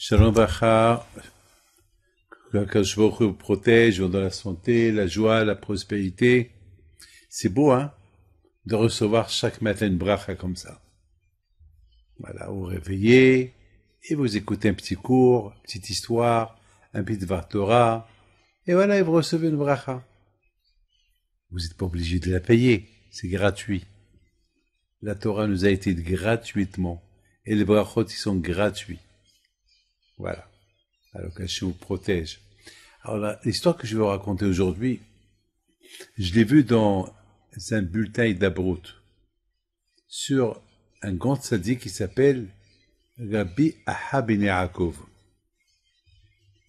Shalom Vacha, que Akadosh Baruch Hu protège dans la santé, la joie, la prospérité. C'est beau, hein, de recevoir chaque matin une bracha comme ça. Voilà, vous vous réveillez et vous écoutez un petit cours, une petite histoire, un petit Dvar Torah, et voilà, et vous recevez une bracha. Vous n'êtes pas obligé de la payer, c'est gratuit. La Torah nous a été gratuitement, et les brachot, ils sont gratuits. Voilà. Alors qu'Hachem vous protège. Alors l'histoire que je vais vous raconter aujourd'hui, je l'ai vue dans un bulletin d'Abrut sur un grand tzaddik qui s'appelle Rabbi Aha ben Yaakov.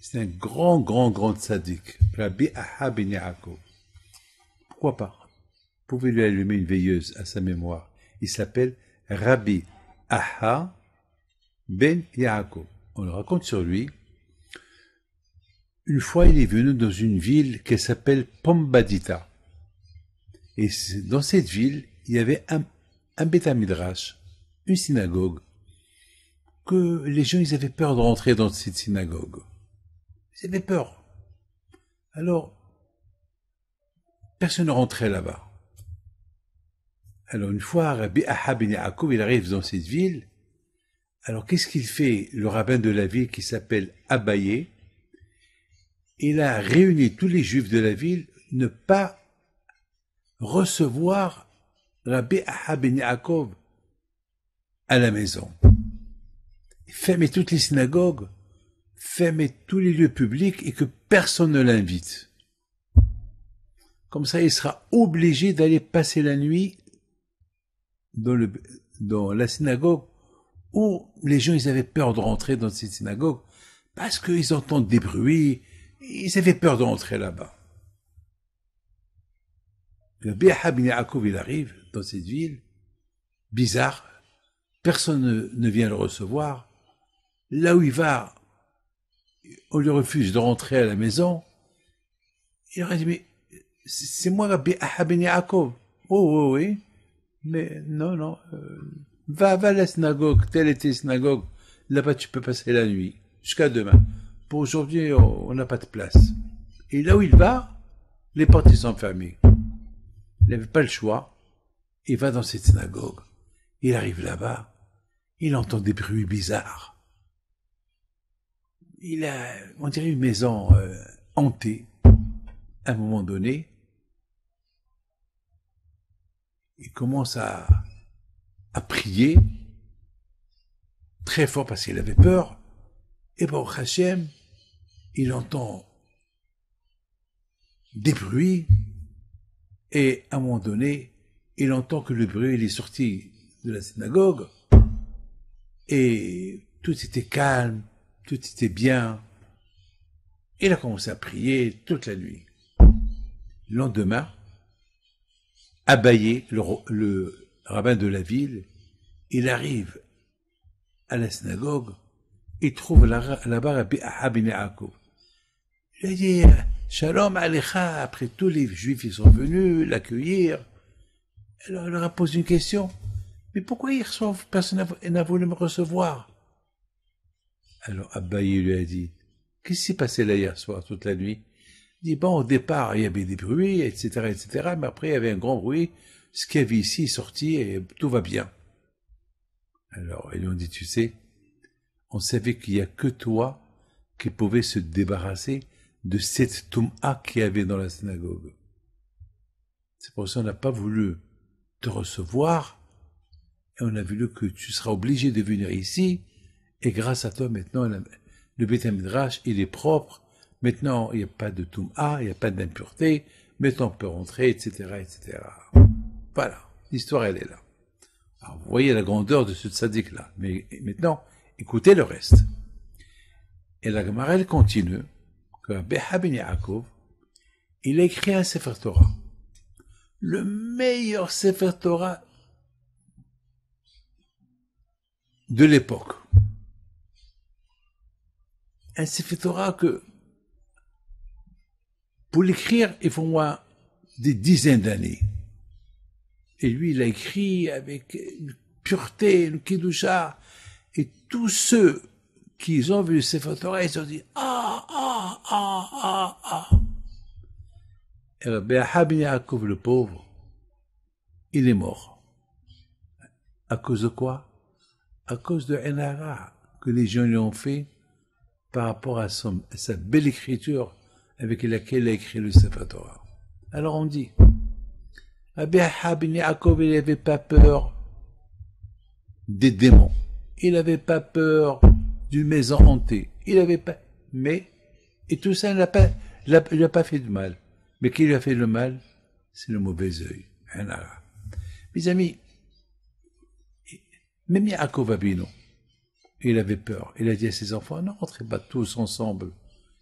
C'est un grand tzaddik, Rabbi Aha ben Yaakov. Pourquoi pas? Vous pouvez lui allumer une veilleuse à sa mémoire. Il s'appelle Rabbi Aha ben Yaakov. On le raconte sur lui. Une fois, il est venu dans une ville qui s'appelle Pombadita. Et dans cette ville, il y avait un Beth Midrash, une synagogue, que les gens, ils avaient peur de rentrer dans cette synagogue. Ils avaient peur. Alors, personne ne rentrait là-bas. Alors, une fois, Rabbi Aha ben Yaakov, il arrive dans cette ville. Alors, qu'est-ce qu'il fait, le rabbin de la ville qui s'appelle Abaye? Il a réuni tous les juifs de la ville ne pas recevoir Rabbi Aha ben Yaakov à la maison. Fermer toutes les synagogues, fermer tous les lieux publics et que personne ne l'invite. Comme ça, il sera obligé d'aller passer la nuit dans la synagogue où les gens, ils avaient peur de rentrer dans cette synagogue parce qu'ils entendent des bruits, ils avaient peur de rentrer là-bas. Rabbi Aha ben Yaakov, il arrive dans cette ville, bizarre, personne ne vient le recevoir. Là où il va, on lui refuse de rentrer à la maison. Il aurait dit, mais c'est moi Rabbi Aha ben Yaakov. Oh oui, mais non, va à la synagogue, telle était la synagogue, là-bas tu peux passer la nuit, jusqu'à demain. Pour aujourd'hui, on n'a pas de place. Et là où il va, les portes sont fermées. Il n'avait pas le choix. Il va dans cette synagogue. Il arrive là-bas. Il entend des bruits bizarres. On dirait une maison hantée. À un moment donné, il commence à prier très fort parce qu'il avait peur. Et Baruch Hashem, il entend des bruits, et à un moment donné, il entend que le bruit il est sorti de la synagogue, et tout était calme, tout était bien. Il a commencé à prier toute la nuit. Le lendemain, Abaye, le rabbin de la ville, il arrive à la synagogue, il trouve là-bas Rabbi Aha ben Yaakov. Il a dit, Shalom Alecha, après tous les juifs ils sont venus l'accueillir. Alors il leur a posé une question, mais pourquoi hier soir personne n'a voulu me recevoir? Alors Abaye lui a dit, qu'est-ce qui s'est passé là hier soir, toute la nuit? Il dit, bon, au départ il y avait des bruits, etc., mais après il y avait un grand bruit, ce qu'il y avait ici est sorti et tout va bien. Alors ils lui ont dit, tu sais, on savait qu'il n'y a que toi qui pouvais se débarrasser de cette toum'a qu'il y avait dans la synagogue. C'est pour ça qu'on n'a pas voulu te recevoir, et on a voulu que tu seras obligé de venir ici, et grâce à toi maintenant, le Beth Midrash, il est propre, maintenant il n'y a pas de toum'a, il n'y a pas d'impureté, maintenant on peut rentrer, etc. Voilà, l'histoire elle est là. Alors vous voyez la grandeur de ce tzaddik là, mais maintenant, écoutez le reste. Et la Gemara elle continue, que Rabbi Aha ben Yaakov, il a écrit un Sefer Torah. Le meilleur Sefer Torah de l'époque. Un Sefer Torah que, pour l'écrire, il faut moins des dizaines d'années. Et lui, il a écrit avec une pureté, une kidusha, et tous ceux qu'ils ont vu le Sefer Torah, ils se sont dit, Et Rabbi Ahab ben Yaakov, le pauvre, il est mort. À cause de quoi? À cause de Enara que les gens lui ont fait par rapport à sa belle écriture avec laquelle il a écrit le Sefer Torah. Alors on dit, Rabbi Ahab ben Yaakov, il n'avait pas peur des démons. Il n'avait pas peur d'une maison hantée. Il n'avait pas... Mais, et tout ça, il n'a pas fait de mal. Mais qui lui a fait le mal? C'est le mauvais œil. Mes amis, même Yaakov Avinu, il avait peur. Il a dit à ses enfants, ne rentrez pas tous ensemble.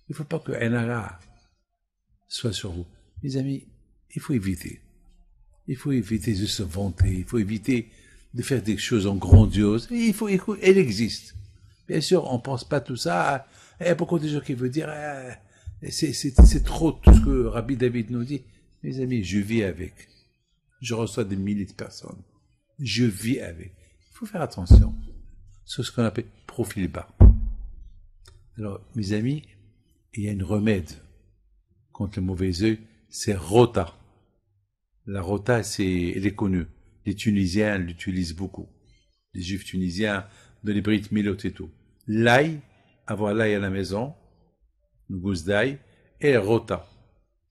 Il ne faut pas que Enara soit sur vous. Mes amis, il faut éviter. Il faut éviter de se vanter. Il faut éviter de faire des choses en grandiose. Et elle existe. Bien sûr, on ne pense pas tout ça. Il y a beaucoup de gens qui veulent dire, c'est trop tout ce que Rabbi David nous dit. Mes amis, je vis avec. Je reçois des milliers de personnes. Je vis avec. Il faut faire attention. C'est ce qu'on appelle profil bas. Alors, mes amis, il y a une remède contre le mauvais œil, c'est rota. La rota, elle est connue. Les Tunisiens l'utilisent beaucoup. Les Juifs tunisiens, dans les Brit Milot et tout. L'ail, avoir l'ail à la maison, une gousse d'ail, et rota.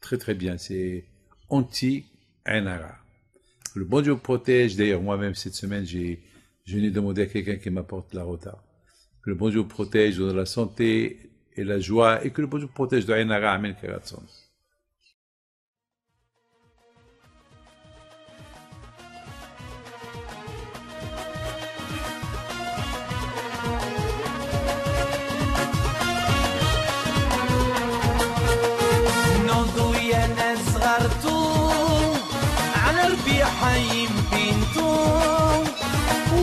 Très très bien, c'est anti-Enara. Le bon Dieu protège. D'ailleurs, moi-même, cette semaine, je n'ai demandé à quelqu'un qui m'apporte la rota. Que le bon Dieu protège de la santé et la joie, et que le bon Dieu protège de Enara. Amen, Karatson. حي بنتو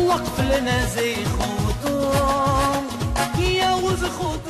وقف لنا زي خوتو يا وز خوت